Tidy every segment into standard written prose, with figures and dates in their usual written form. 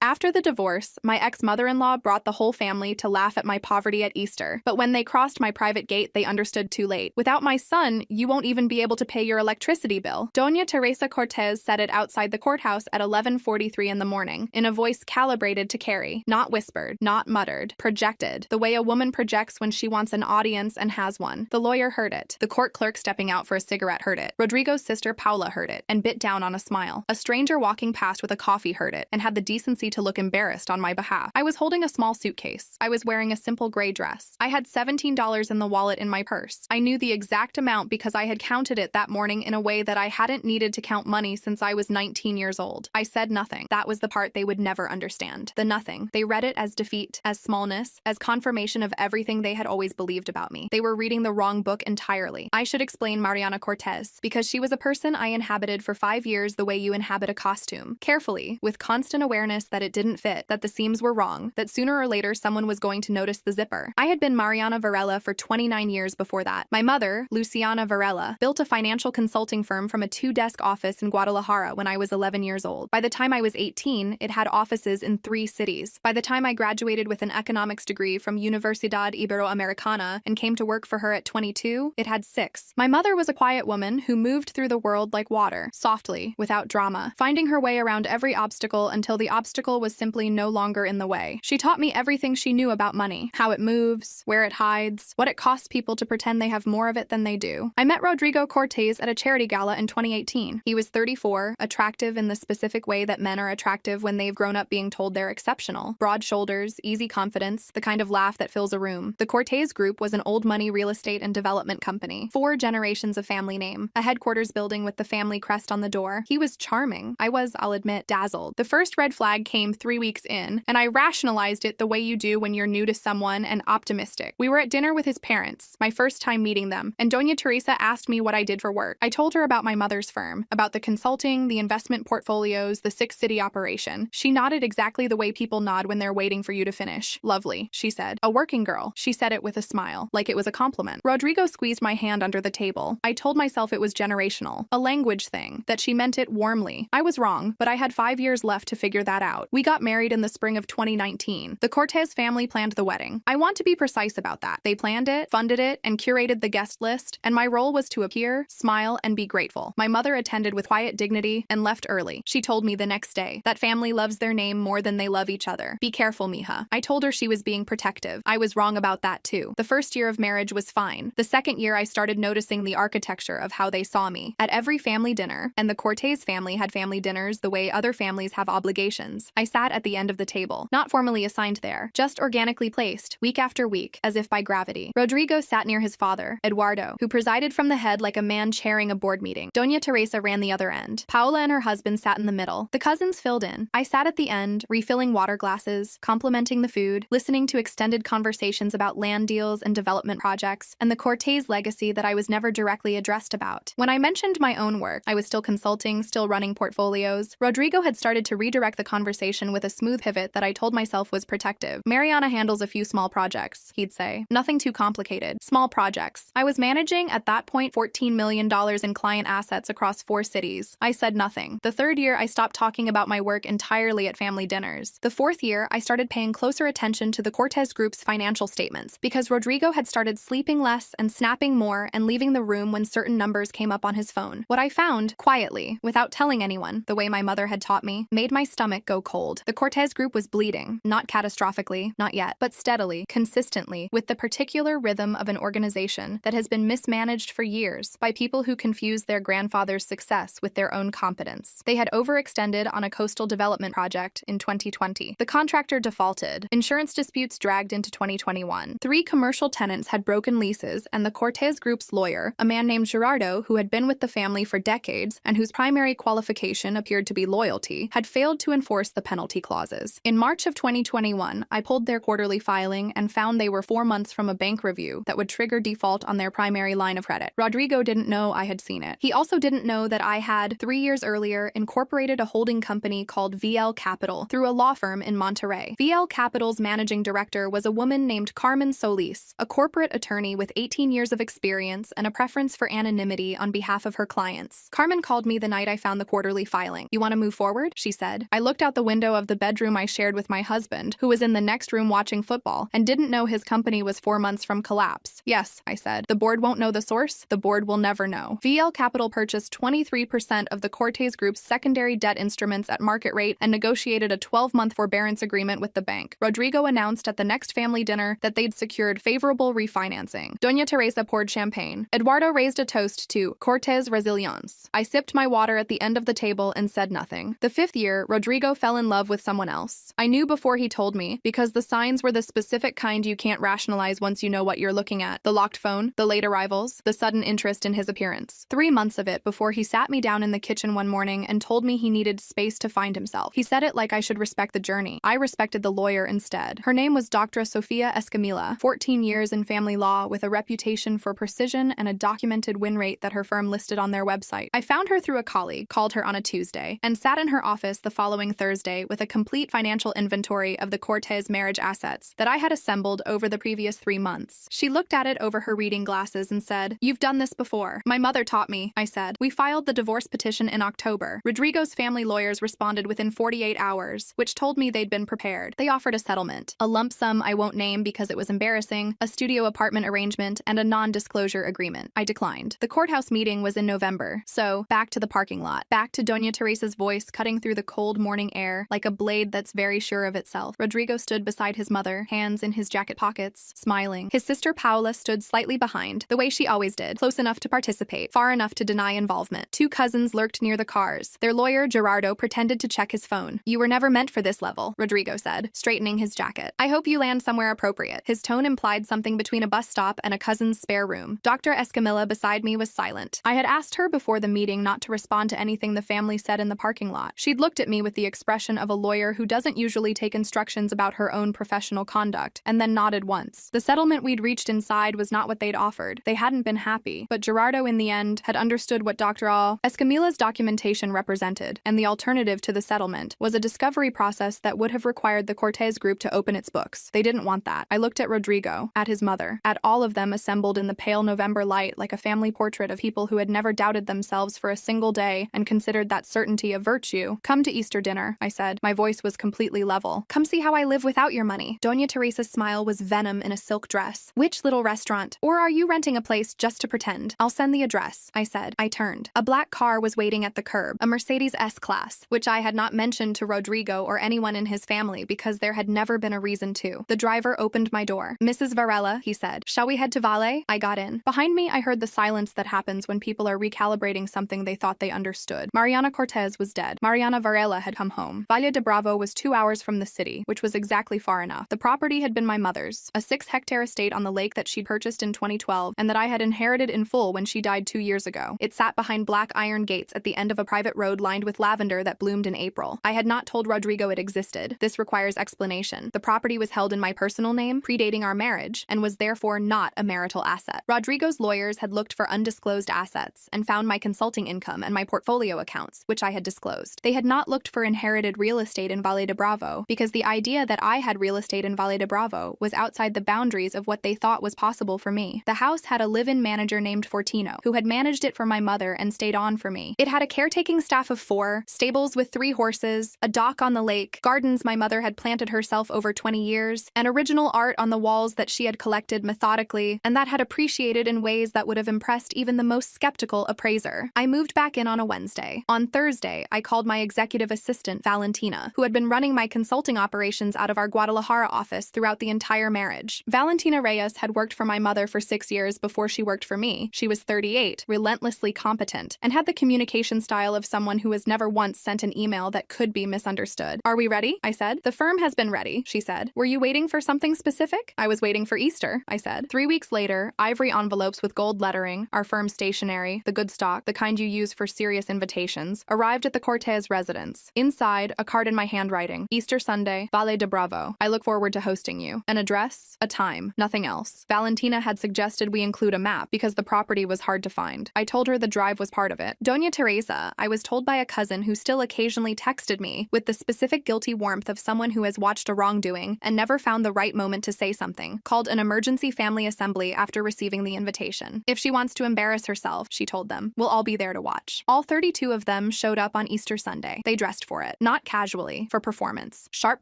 After the divorce, my ex-mother-in-law brought the whole family to laugh at my poverty at Easter. But when they crossed my private gate, they understood too late. Without my son, you won't even be able to pay your electricity bill. Doña Teresa Cortez said it outside the courthouse at 11:43 in the morning, in a voice calibrated to carry, not whispered, not muttered, projected, the way a woman projects when she wants an audience and has one. The lawyer heard it. The court clerk stepping out for a cigarette heard it. Rodrigo's sister Paula heard it, and bit down on a smile. A stranger walking past with a coffee heard it, and had the decency to look embarrassed on my behalf. I was holding a small suitcase. I was wearing a simple gray dress. I had $17 in the wallet in my purse. I knew the exact amount because I had counted it that morning in a way that I hadn't needed to count money since I was 19 years old. I said nothing. That was the part they would never understand. The nothing. They read it as defeat, as smallness, as confirmation of everything they had always believed about me. They were reading the wrong book entirely. I should explain Mariana Cortez, because she was a person I inhabited for 5 years the way you inhabit a costume. Carefully, with constant awareness that it didn't fit, that the seams were wrong, that sooner or later someone was going to notice the zipper. I had been Mariana Varela for 29 years before that. My mother, Luciana Varela, built a financial consulting firm from a 2-desk office in Guadalajara when I was 11 years old. By the time I was 18, it had offices in 3 cities. By the time I graduated with an economics degree from Universidad Iberoamericana and came to work for her at 22, it had 6. My mother was a quiet woman who moved through the world like water, softly, without drama, finding her way around every obstacle until the obstacle was simply no longer in the way. She taught me everything she knew about money, how it moves, where it hides, what it costs people to pretend they have more of it than they do. I met Rodrigo Cortez at a charity gala in 2018. He was 34, attractive in the specific way that men are attractive when they've grown up being told they're exceptional. Broad shoulders, easy confidence, the kind of laugh that fills a room. The Cortez Group was an old money real estate and development company. 4 generations of family name. A headquarters building with the family crest on the door. He was charming. I was, I'll admit, dazzled. The first red flag came 3 weeks in, and I rationalized it the way you do when you're new to someone and optimistic. We were at dinner with his parents, my first time meeting them, and Doña Teresa asked me what I did for work. I told her about my mother's firm, about the consulting, the investment portfolios, the 6-city operation. She nodded exactly the way people nod when they're waiting for you to finish. Lovely, she said. A working girl. She said it with a smile, like it was a compliment. Rodrigo squeezed my hand under the table. I told myself it was generational, a language thing, that she meant it warmly. I was wrong, but I had 5 years left to figure that out. We got married in the spring of 2019. The Cortez family planned the wedding. I want to be precise about that. They planned it, funded it, and curated the guest list, and my role was to appear, smile, and be grateful. My mother attended with quiet dignity and left early. She told me the next day, that family loves their name more than they love each other. Be careful, mija. I told her she was being protective. I was wrong about that too. The first year of marriage was fine. The second year I started noticing the architecture of how they saw me. At every family dinner, and the Cortez family had family dinners the way other families have obligations, I sat at the end of the table, not formally assigned there, just organically placed, week after week, as if by gravity. Rodrigo sat near his father, Eduardo, who presided from the head like a man chairing a board meeting. Doña Teresa ran the other end. Paula and her husband sat in the middle. The cousins filled in. I sat at the end, refilling water glasses, complimenting the food, listening to extended conversations about land deals and development projects, and the Cortez legacy that I was never directly addressed about. When I mentioned my own work, I was still consulting, still running portfolios. Rodrigo had started to redirect the conversation with a smooth pivot that I told myself was protective. Mariana handles a few small projects, he'd say. Nothing too complicated. Small projects. I was managing, at that point, $14 million in client assets across 4 cities. I said nothing. The 3rd year, I stopped talking about my work entirely at family dinners. The 4th year, I started paying closer attention to the Cortez Group's financial statements, because Rodrigo had started sleeping less and snapping more and leaving the room when certain numbers came up on his phone. What I found, quietly, without telling anyone, the way my mother had taught me, made my stomach go cold. The Cortez Group was bleeding, not catastrophically, not yet, but steadily, consistently, with the particular rhythm of an organization that has been mismanaged for years by people who confuse their grandfather's success with their own competence. They had overextended on a coastal development project in 2020. The contractor defaulted. Insurance disputes dragged into 2021. 3 commercial tenants had broken leases, and the Cortez Group's lawyer, a man named Gerardo, who had been with the family for decades and whose primary qualification appeared to be loyalty, had failed to enforce the penalty clauses. In March of 2021, I pulled their quarterly filing and found they were 4 months from a bank review that would trigger default on their primary line of credit. Rodrigo didn't know I had seen it. He also didn't know that I had, 3 years earlier, incorporated a holding company called VL Capital through a law firm in Monterrey. VL Capital's managing director was a woman named Carmen Solis, a corporate attorney with 18 years of experience and a preference for anonymity on behalf of her clients. Carmen called me the night I found the quarterly filing. "You want to move forward?" she said. I looked out the window of the bedroom I shared with my husband, who was in the next room watching football and didn't know his company was 4 months from collapse. Yes, I said. The board won't know the source. The board will never know. VL Capital purchased 23% of the Cortez Group's secondary debt instruments at market rate and negotiated a 12-month forbearance agreement with the bank. Rodrigo announced at the next family dinner that they'd secured favorable refinancing. Doña Teresa poured champagne. Eduardo raised a toast to Cortez Resilience. I sipped my water at the end of the table and said nothing. The 5th year, Rodrigo fell in love with someone else. I knew before he told me, because the signs were the specific kind you can't rationalize once you know what you're looking at. The locked phone, the late arrivals, the sudden interest in his appearance. 3 months of it before he sat me down in the kitchen one morning and told me he needed space to find himself. He said it like I should respect the journey. I respected the lawyer instead. Her name was Dr. Sofia Escamilla, 14 years in family law with a reputation for precision and a documented win rate that her firm listed on their website. I found her through a colleague, called her on a Tuesday, and sat in her office the following Thursday with a complete financial inventory of the Cortez marriage assets that I had assembled over the previous 3 months. She looked at it over her reading glasses and said, "You've done this before." "My mother taught me," I said. "We filed the divorce petition in October. Rodrigo's family lawyers responded within 48 hours, which told me they'd been prepared. They offered a settlement, a lump sum I won't name because it was embarrassing, a studio apartment arrangement, and a non-disclosure agreement. I declined. The courthouse meeting was in November, so back to the parking lot, back to Doña Teresa's voice cutting through the cold morning air like a blade that's very sure of itself. Rodrigo stood beside his mother, hands in his jacket pockets, smiling. His sister Paula stood slightly behind, the way she always did, close enough to participate, far enough to deny involvement. 2 cousins lurked near the cars. Their lawyer, Gerardo, pretended to check his phone. "You were never meant for this level," Rodrigo said, straightening his jacket. "I hope you land somewhere appropriate." His tone implied something between a bus stop and a cousin's spare room. Dr. Escamilla beside me was silent. I had asked her before the meeting not to respond to anything the family said in the parking lot. She'd looked at me with the expression of a lawyer who doesn't usually take instructions about her own professional conduct, and then nodded once. The settlement we'd reached inside was not what they'd offered. They hadn't been happy, but Gerardo in the end had understood what Dr. Escamilla's documentation represented, and the alternative to the settlement was a discovery process that would have required the Cortez Group to open its books. They didn't want that. I looked at Rodrigo, at his mother, at all of them assembled in the pale November light like a family portrait of people who had never doubted themselves for a single day and considered that certainty a virtue. "Come to Easter dinner," I said. My voice was completely level. "Come see how I live without your money." Doña Teresa's smile was venom in a silk dress. "Which little restaurant? Or are you renting a place just to pretend?" "I'll send the address," I said. I turned. A black car was waiting at the curb, a Mercedes S-Class, which I had not mentioned to Rodrigo or anyone in his family because there had never been a reason to. The driver opened my door. "Mrs. Varela," he said. "Shall we head to Valle?" I got in. Behind me, I heard the silence that happens when people are recalibrating something they thought they understood. Mariana Cortez was dead. Mariana Varela had come home. Valle de Bravo was 2 hours from the city, which was exactly far enough. The property had been my mother's, a 6-hectare estate on the lake that she'd purchased in 2012 and that I had inherited in full when she died 2 years ago. It sat behind black iron gates at the end of a private road lined with lavender that bloomed in April. I had not told Rodrigo it existed. This requires explanation. The property was held in my personal name, predating our marriage, and was therefore not a marital asset. Rodrigo's lawyers had looked for undisclosed assets and found my consulting income and my portfolio accounts, which I had disclosed. They had not looked for inherited real estate in Valle de Bravo because the idea that I had real estate in Valle de Bravo was outside the boundaries of what they thought was possible for me. The house had a live-in manager named Fortino, who had managed it for my mother and stayed on for me. It had a caretaking staff of 4, stables with 3 horses, a dock on the lake, gardens my mother had planted herself over 20 years, and original art on the walls that she had collected methodically and that had appreciated in ways that would have impressed even the most skeptical appraiser. I moved back in on a Wednesday. On Thursday, I called my executive assistant, Valentina, who had been running my consulting operations out of our Guadalajara office throughout the entire marriage. Valentina Reyes had worked for my mother for 6 years before she worked for me. She was 38, relentlessly competent, and had the communication style of someone who has never once sent an email that could be misunderstood. "Are we ready?" I said. "The firm has been ready," she said. "Were you waiting for something specific?" "I was waiting for Easter," I said. 3 weeks later, ivory envelopes with gold lettering, our firm's stationery, the good stock, the kind you use for serious invitations, arrived at the Cortez residence. Inside, a card in my handwriting. "Easter Sunday, Valle de Bravo. I look forward to hosting you." An address, a time, nothing else. Valentina had suggested we include a map because the property was hard to find. I told her the drive was part of it. Doña Teresa, I was told by a cousin who still occasionally texted me with the specific guilty warmth of someone who has watched a wrongdoing and never found the right moment to say something, called an emergency family assembly after receiving the invitation. If she wants to embarrass herself, she told them, we'll all be there to watch. All 32 of them showed up on Easter Sunday. They dressed for it. Not not casually, for performance. Sharp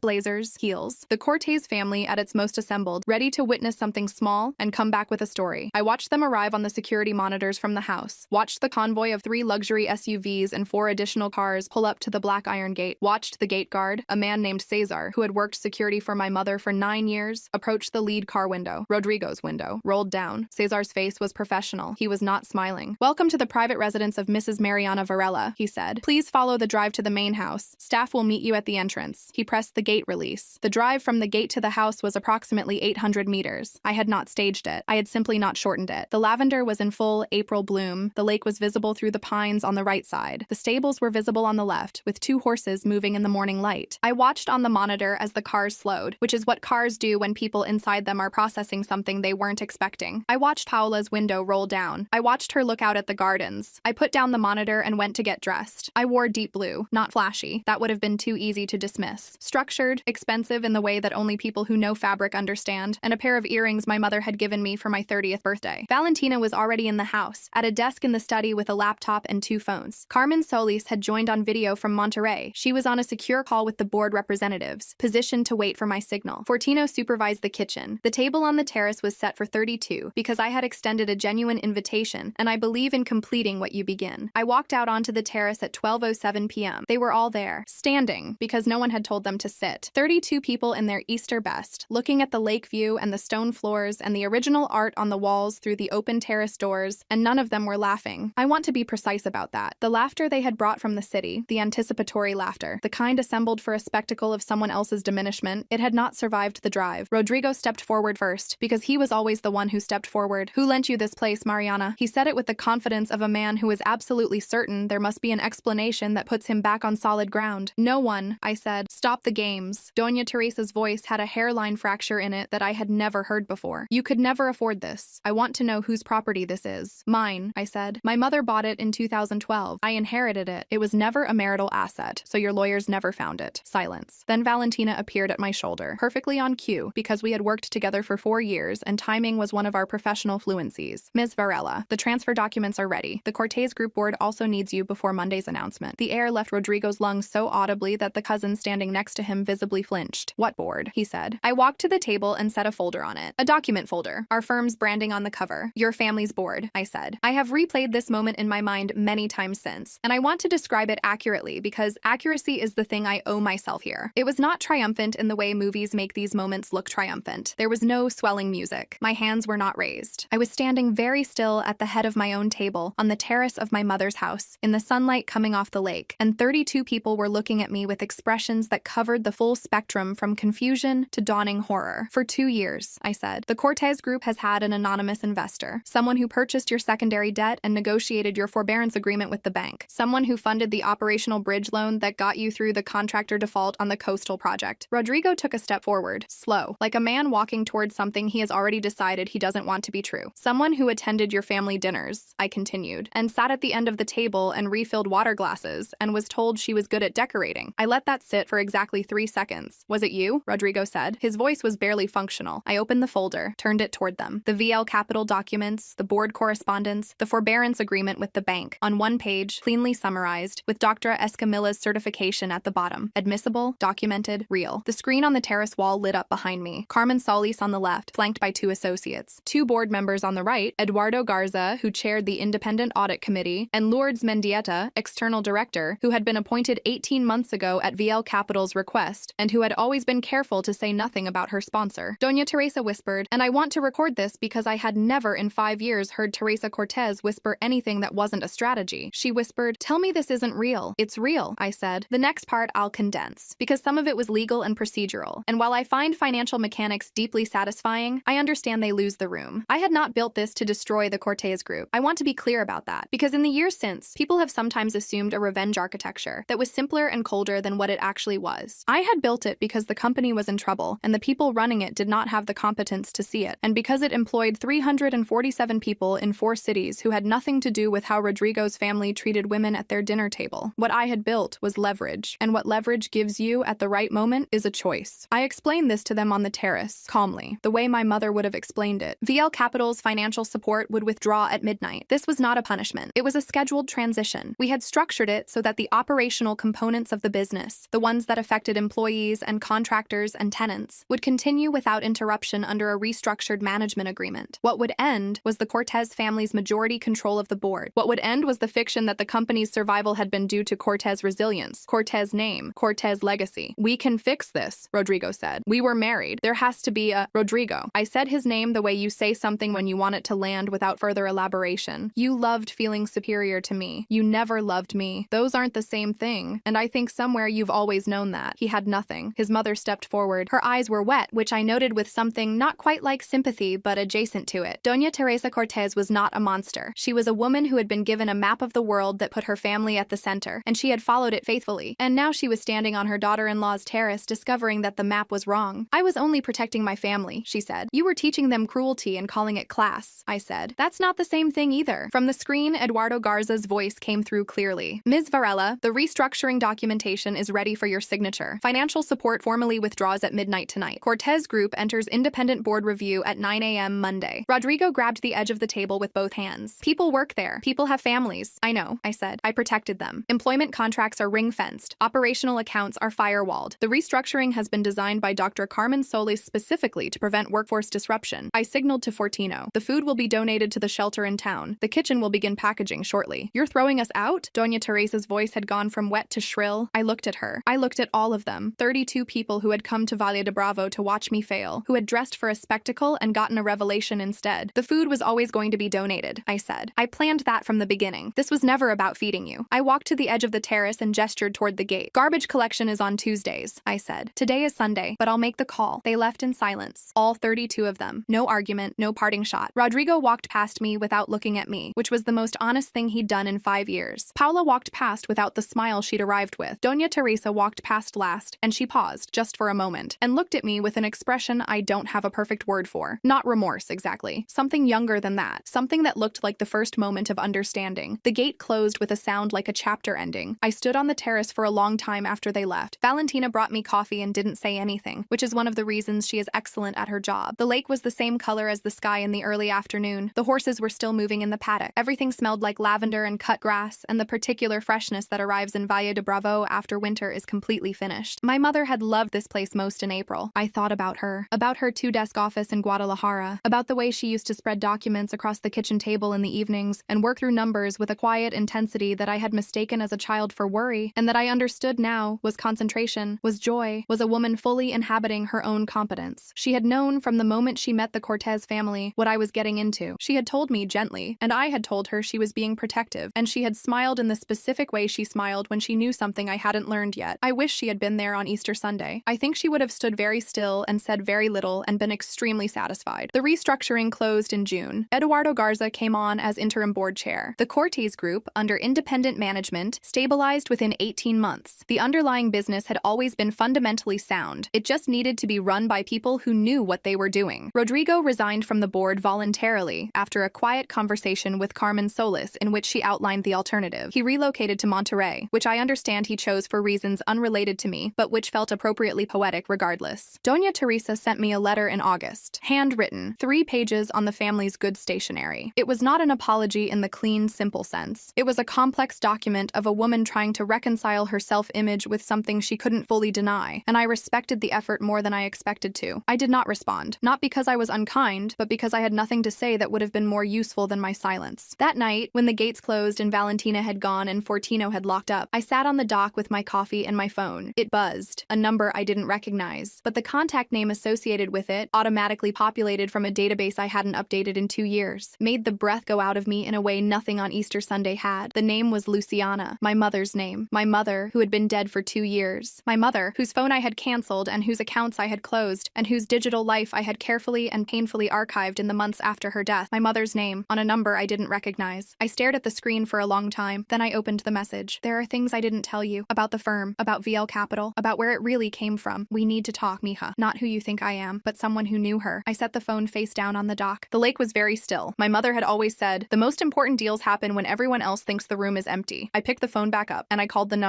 blazers, heels. The Cortez family at its most assembled, ready to witness something small and come back with a story. I watched them arrive on the security monitors from the house, watched the convoy of 3 luxury SUVs and 4 additional cars pull up to the Black Iron Gate, watched the gate guard, a man named Cesar, who had worked security for my mother for 9 years, approach the lead car window, Rodrigo's window, rolled down. Cesar's face was professional. He was not smiling. "Welcome to the private residence of Mrs. Mariana Varela," he said. "Please follow the drive to the main house. Staff will meet you at the entrance." He pressed the gate release. The drive from the gate to the house was approximately 800 meters. I had not staged it. I had simply not shortened it. The lavender was in full April bloom. The lake was visible through the pines on the right side. The stables were visible on the left, with 2 horses moving in the morning light. I watched on the monitor as the cars slowed, which is what cars do when people inside them are processing something they weren't expecting. I watched Paola's window roll down. I watched her look out at the gardens. I put down the monitor and went to get dressed. I wore deep blue, not flashy. That would have been too easy to dismiss. Structured, expensive in the way that only people who know fabric understand, and a pair of earrings my mother had given me for my 30th birthday. Valentina was already in the house, at a desk in the study with a laptop and 2 phones. Carmen Solis had joined on video from Monterrey. She was on a secure call with the board representatives, positioned to wait for my signal. Fortino supervised the kitchen. The table on the terrace was set for 32 because I had extended a genuine invitation, and I believe in completing what you begin. I walked out onto the terrace at 12:07 p.m. They were all there, standing, because no one had told them to sit. 32 people in their Easter best, looking at the lake view and the stone floors and the original art on the walls through the open terrace doors, and none of them were laughing. I want to be precise about that. The laughter they had brought from the city, the anticipatory laughter, the kind assembled for a spectacle of someone else's diminishment, it had not survived the drive. Rodrigo stepped forward first, because he was always the one who stepped forward. "Who lent you this place, Mariana?" He said it with the confidence of a man who is absolutely certain there must be an explanation that puts him back on solid ground. "No one," I said. "Stop the games." Doña Teresa's voice had a hairline fracture in it that I had never heard before. "You could never afford this. I want to know whose property this is." "Mine," I said. "My mother bought it in 2012. I inherited it. It was never a marital asset, so your lawyers never found it." Silence. Then Valentina appeared at my shoulder, perfectly on cue, because we had worked together for 4 years and timing was one of our professional fluencies. "Ms. Varela, the transfer documents are ready. The Cortez Group Board also needs you before Monday's announcement." The air left Rodrigo's lungs so audibly that the cousin standing next to him visibly flinched. "What board?" he said. I walked to the table and set a folder on it. "A document folder. Our firm's branding on the cover. Your family's board," I said. I have replayed this moment in my mind many times since, and I want to describe it accurately because accuracy is the thing I owe myself here. It was not triumphant in the way movies make these moments look triumphant. There was no swelling music. My hands were not raised. I was standing very still at the head of my own table on the terrace of my mother's house, in the sunlight coming off the lake, and 32 people were looking at me with expressions that covered the full spectrum from confusion to dawning horror. "For 2 years, I said, the Cortez Group has had an anonymous investor, someone who purchased your secondary debt and negotiated your forbearance agreement with the bank, someone who funded the operational bridge loan that got you through the contractor default on the coastal project." Rodrigo took a step forward, slow, like a man walking towards something he has already decided he doesn't want to be true. "Someone who attended your family dinners," I continued, "and sat at the end of the table and refilled water glasses and was told she was good at decorating." I let that sit for exactly 3 seconds. "Was it you?" Rodrigo said. His voice was barely functional. I opened the folder, turned it toward them. The VL Capital documents, the board correspondence, the forbearance agreement with the bank, on one page, cleanly summarized, with Dr. Escamilla's certification at the bottom. Admissible, documented, real. The screen on the terrace wall lit up behind me. Carmen Solis on the left, flanked by 2 associates. 2 board members on the right, Eduardo Garza, who chaired the Independent Audit Committee, and Lourdes Mendieta, external director, who had been appointed 18 months ago at VL Capital's request, and who had always been careful to say nothing about her sponsor. Doña Teresa whispered, and I want to record this because I had never in 5 years heard Teresa Cortez whisper anything that wasn't a strategy. She whispered, "Tell me this isn't real." "It's real," I said. "The next part I'll condense, because some of it was legal and procedural, and while I find financial mechanics deeply satisfying, I understand they lose the room. I had not built this to destroy the Cortez Group. I want to be clear about that, because in the years since, people have sometimes assumed a revenge architecture that was simpler and colder than what it actually was. I had built it because the company was in trouble, and the people running it did not have the competence to see it, and because it employed 347 people in 4 cities who had nothing to do with how Rodrigo's family treated women at their dinner table. What I had built was leverage, and what leverage gives you at the right moment is a choice. I explained this to them on the terrace, calmly, the way my mother would have explained it. VL Capital's financial support would withdraw at midnight. This was not a punishment. It was a scheduled transition. We had structured it so that the operational components events of the business, the ones that affected employees and contractors and tenants, would continue without interruption under a restructured management agreement. What would end was the Cortez family's majority control of the board. What would end was the fiction that the company's survival had been due to Cortez resilience, Cortez name, Cortez legacy. "We can fix this," Rodrigo said. "We were married. There has to be a Rodrigo." I said his name the way you say something when you want it to land without further elaboration. "You loved feeling superior to me. You never loved me. Those aren't the same thing, and I think somewhere you've always known that." He had nothing. His mother stepped forward. Her eyes were wet, which I noted with something not quite like sympathy, but adjacent to it. Doña Teresa Cortez was not a monster. She was a woman who had been given a map of the world that put her family at the center, and she had followed it faithfully. And now she was standing on her daughter-in-law's terrace, discovering that the map was wrong. "I was only protecting my family," she said. "You were teaching them cruelty and calling it class," I said. "That's not the same thing either." From the screen, Eduardo Garza's voice came through clearly. "Ms. Varela, the restructuring documentation is ready for your signature. Financial support formally withdraws at midnight tonight. Cortez Group enters independent board review at 9 a.m. Monday." Rodrigo grabbed the edge of the table with both hands. "People work there. People have families." "I know," I said. "I protected them. Employment contracts are ring-fenced. Operational accounts are firewalled. The restructuring has been designed by Dr. Carmen Solis specifically to prevent workforce disruption." I signaled to Fortino. "The food will be donated to the shelter in town. The kitchen will begin packaging shortly." "You're throwing us out?" Doña Teresa's voice had gone from wet to shrill. I looked at her. I looked at all of them. 32 people who had come to Valle de Bravo to watch me fail, who had dressed for a spectacle and gotten a revelation instead. "The food was always going to be donated," I said. "I planned that from the beginning. This was never about feeding you." I walked to the edge of the terrace and gestured toward the gate. "Garbage collection is on Tuesdays," I said. "Today is Sunday, but I'll make the call." They left in silence. All 32 of them. No argument, no parting shot. Rodrigo walked past me without looking at me, which was the most honest thing he'd done in 5 years. Paula walked past without the smile she'd arrived with. Doña Teresa walked past last, and she paused, just for a moment, and looked at me with an expression I don't have a perfect word for. Not remorse, exactly. Something younger than that. Something that looked like the first moment of understanding. The gate closed with a sound like a chapter ending. I stood on the terrace for a long time after they left. Valentina brought me coffee and didn't say anything, which is one of the reasons she is excellent at her job. The lake was the same color as the sky in the early afternoon. The horses were still moving in the paddock. Everything smelled like lavender and cut grass, and the particular freshness that arrives in Valle de Bravo after winter is completely finished. My mother had loved this place most in April. I thought about her two-desk office in Guadalajara, about the way she used to spread documents across the kitchen table in the evenings and work through numbers with a quiet intensity that I had mistaken as a child for worry, and that I understood now was concentration, was joy, was a woman fully inhabiting her own competence. She had known from the moment she met the Cortez family what I was getting into. She had told me gently, and I had told her she was being protective, and she had smiled in the specific way she smiled when she knew something I hadn't learned yet. I wish she had been there on Easter Sunday. I think she would have stood very still and said very little and been extremely satisfied. The restructuring closed in June. Eduardo Garza came on as interim board chair. The Cortez Group, under independent management, stabilized within 18 months. The underlying business had always been fundamentally sound. It just needed to be run by people who knew what they were doing. Rodrigo resigned from the board voluntarily after a quiet conversation with Carmen Solis in which she outlined the alternative. He relocated to Monterrey, which I understand he chose for reasons unrelated to me, but which felt appropriately poetic regardless. Doña Teresa sent me a letter in August, handwritten, 3 pages on the family's goods stationery. It was not an apology in the clean, simple sense. It was a complex document of a woman trying to reconcile her self-image with something she couldn't fully deny, and I respected the effort more than I expected to. I did not respond, not because I was unkind, but because I had nothing to say that would have been more useful than my silence. That night, when the gates closed and Valentina had gone and Fortino had locked up, I sat on the dock with my coffee and my phone. It buzzed, a number I didn't recognize, but the contact name associated with it, automatically populated from a database I hadn't updated in 2 years, made the breath go out of me in a way nothing on Easter Sunday had. The name was Luciana, my mother's name. My mother, who had been dead for 2 years. My mother, whose phone I had canceled and whose accounts I had closed, and whose digital life I had carefully and painfully archived in the months after her death. My mother's name, on a number I didn't recognize. I stared at the screen for a long time, then I opened the message. "There are things I didn't tell you. About the firm, about VL Capital, about where it really came from. We need to talk, mija. Not who you think I am, but someone who knew her." I set the phone face down on the dock. The lake was very still. My mother had always said, "The most important deals happen when everyone else thinks the room is empty." I picked the phone back up, and I called the number.